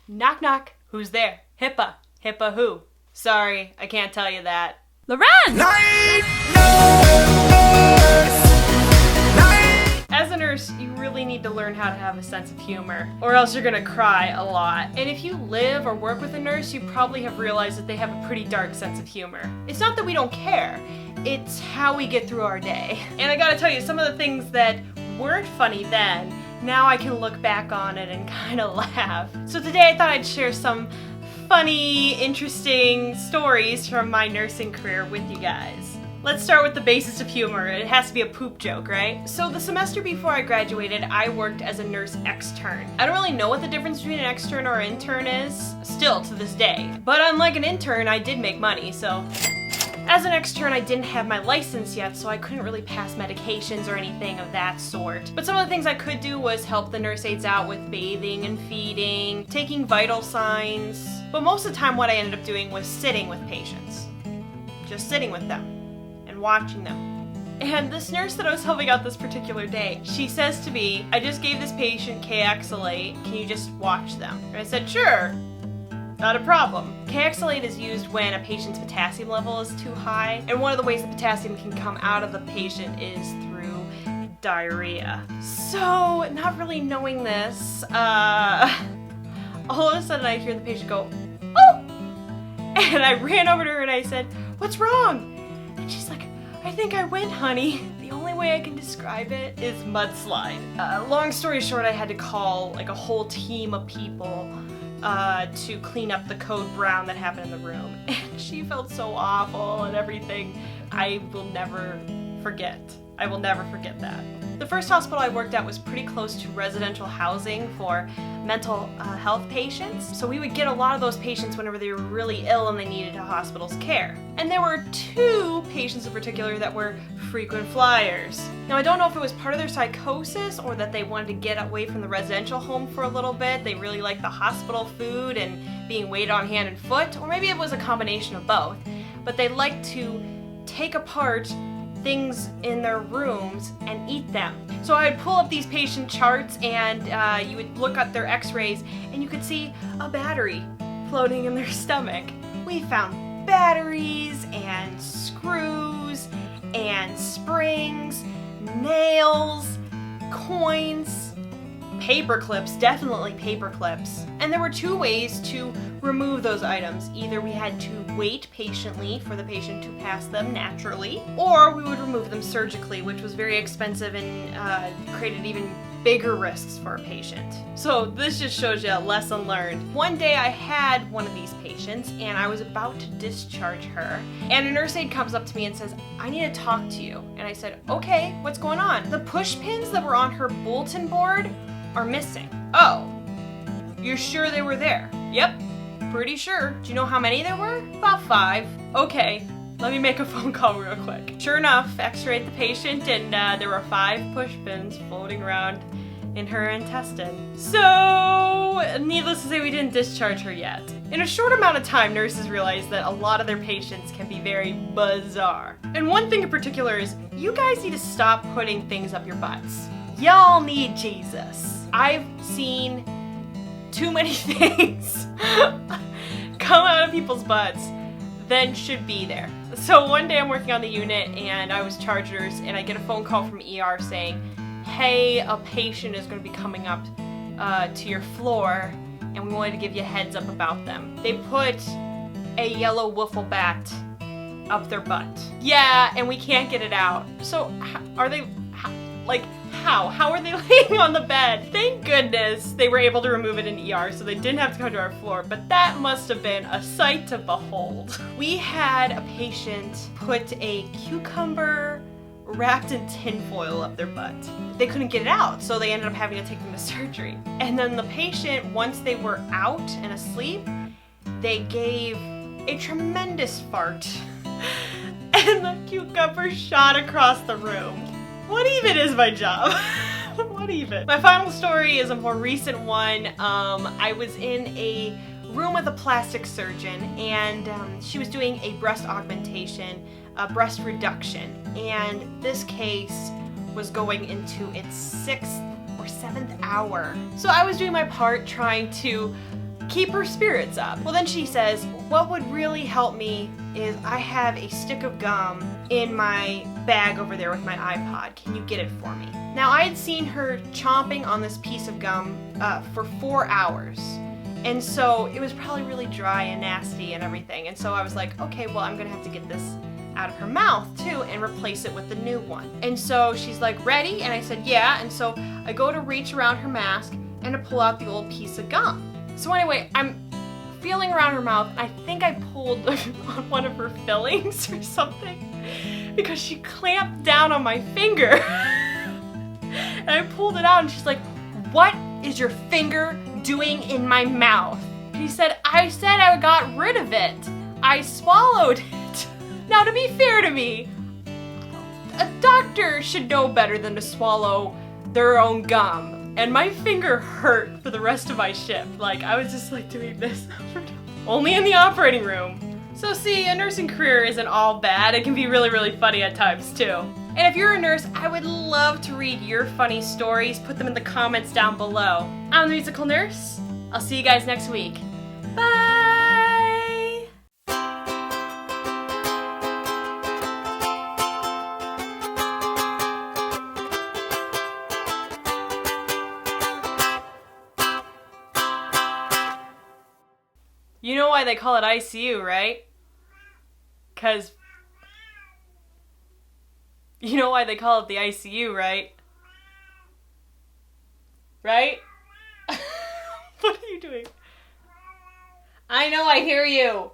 Knock knock, who's there? HIPAA. HIPAA who? Sorry, I can't tell you that. Loren! As a nurse, you really need to learn how to have a sense of humor, or else you're gonna cry a lot. And if you live or work with a nurse, you probably have realized that they have a pretty dark sense of humor. It's not that we don't care, it's how we get through our day. And I gotta tell you, some of the things that weren't funny then, now I can look back on it and kind of laugh. So today I thought I'd share some funny, interesting stories from my nursing career with you guys. Let's start with the basis of humor. It has to be a poop joke, right? So the semester before I graduated, I worked as a nurse extern. I don't really know what the difference between an extern or an intern is, still to this day. But unlike an intern, I did make money, so. As an extern, I didn't have my license yet, so I couldn't really pass medications or anything of that sort. But some of the things I could do was help the nurse aides out with bathing and feeding, taking vital signs. But most of the time what I ended up doing was sitting with patients. Just sitting with them and watching them. And this nurse that I was helping out this particular day, she says to me, I just gave this patient Kayexalate, can you just watch them? And I said, sure. Not a problem. Kayexalate is used when a patient's potassium level is too high, and one of the ways the potassium can come out of the patient is through diarrhea. So, not really knowing this, all of a sudden I hear the patient go, oh! And I ran over to her and I said, what's wrong? And she's like, I think I went, honey. The only way I can describe it is mudslide. Long story short, I had to call like a whole team of people to clean up the code brown that happened in the room. And she felt so awful and everything. I will never forget. I will never forget that. The first hospital I worked at was pretty close to residential housing for mental health patients. So we would get a lot of those patients whenever they were really ill and they needed a hospital's care. And there were two patients in particular that were frequent flyers. Now I don't know if it was part of their psychosis or that they wanted to get away from the residential home for a little bit. They really liked the hospital food and being waited on hand and foot, or maybe it was a combination of both. But they liked to take apart things in their rooms and eat them. So I would pull up these patient charts and you would look at their x-rays and you could see a battery floating in their stomach. We found batteries and screws and springs, nails, coins, paper clips, definitely paper clips. And there were two ways to remove those items. Either we had to wait patiently for the patient to pass them naturally, or we would remove them surgically, which was very expensive and created even bigger risks for a patient. So this just shows you a lesson learned. One day I had one of these patients and I was about to discharge her, and a nurse aide comes up to me and says, I need to talk to you. And I said, okay, what's going on? The push pins that were on her bulletin board are missing. Oh, you're sure they were there? Yep, pretty sure. Do you know how many there were? About 5. Okay, let me make a phone call real quick. Sure enough, x-rayed the patient and there were 5 push pins floating around in her intestine. So, needless to say, we didn't discharge her yet. In a short amount of time, nurses realized that a lot of their patients can be very bizarre. And one thing in particular is, you guys need to stop putting things up your butts. Y'all need Jesus. I've seen too many things come out of people's butts than should be there. So one day I'm working on the unit and I was charge nurse and I get a phone call from ER saying, hey, a patient is going to be coming up to your floor and we wanted to give you a heads up about them. They put a yellow wiffle bat up their butt. Yeah, and we can't get it out. So are they, how are they laying on the bed? Thank goodness they were able to remove it in ER so they didn't have to come to our floor, but that must have been a sight to behold. We had a patient put a cucumber wrapped in tinfoil up their butt. They couldn't get it out, so they ended up having to take them to surgery. And then the patient, once they were out and asleep, they gave a tremendous fart and the cucumber shot across the room. What even is my job? What even? My final story is a more recent one. I was in a room with a plastic surgeon and she was doing a breast augmentation, a breast reduction, and this case was going into its 6th or 7th hour. So I was doing my part trying to keep her spirits up. Well, then she says, what would really help me is I have a stick of gum in my bag over there with my iPod. Can you get it for me? Now, I had seen her chomping on this piece of gum for 4 hours. And so it was probably really dry and nasty and everything. And so I was like, okay, well, I'm gonna have to get this out of her mouth too and replace it with the new one. And so she's like, ready? And I said, yeah. And so I go to reach around her mask and to pull out the old piece of gum. So anyway, I'm feeling around her mouth. I think I pulled on one of her fillings or something because she clamped down on my finger. And I pulled it out and she's like, what is your finger doing in my mouth? She said, I said I got rid of it. I swallowed it. Now, to be fair to me, a doctor should know better than to swallow their own gum. And my finger hurt for the rest of my shift. Like, I was just like doing this only in the operating room. So see, a nursing career isn't all bad. It can be really, really funny at times too. And if you're a nurse, I would love to read your funny stories. Put them in the comments down below. I'm the Musical Nurse. I'll see you guys next week. Bye! You know why they call it ICU, right? 'Cause you know why they call it the ICU, right? Right? What are you doing? I know, I hear you.